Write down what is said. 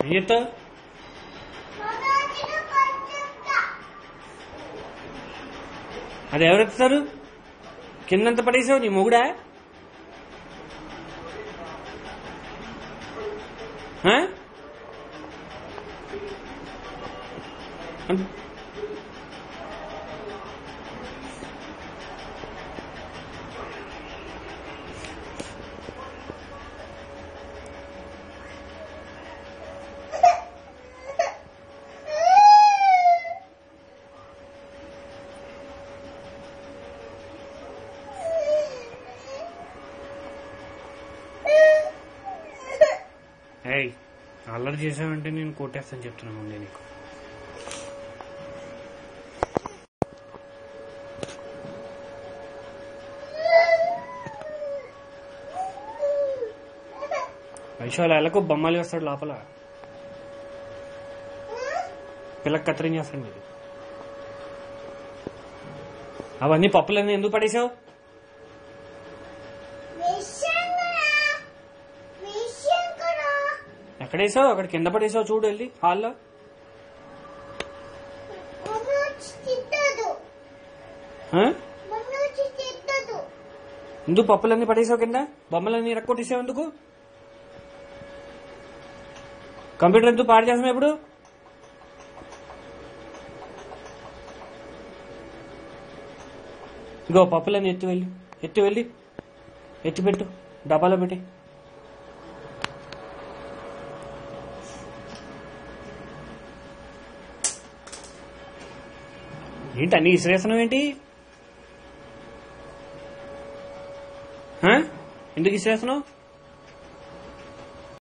ఏం చెప్తావు? అది ఎవరెత్తుతారు? కిందంత పడేసావు, నీ మొగుడా? ఏయ్, అల్లరి చేసావంటే నేను కొట్టేస్తాను చెప్తున్నాను ముందే నీకు. వైశాలు ఎలాగో బొమ్మలు వేస్తాడు లోపల, పిల్లకి కత్తిరింగ్ చేస్తాడు మీరు. అవన్నీ పప్పులన్నీ ఎందుకు పడేసావు? ఎక్కడేసావు? అక్కడ కింద పడేసావు చూడు, వెళ్ళి హాల్లో. ఎందుకు పప్పులన్నీ పడేసావు కింద? బొమ్మలన్నీ రక్కొట్టేసావు ఎందుకు? కంప్యూటర్ ఎందుకు పాడు చేస్తున్నావు ఇప్పుడు? ఇగో పప్పులన్నీ ఎత్తి వెళ్ళి ఎత్తిపెట్టు, డబ్బాలో పెట్టి. ఏంటి అన్ని ఇసిరేస్తున్నావు ఏంటి? ఎందుకు ఇసిరేస్తున్నావు?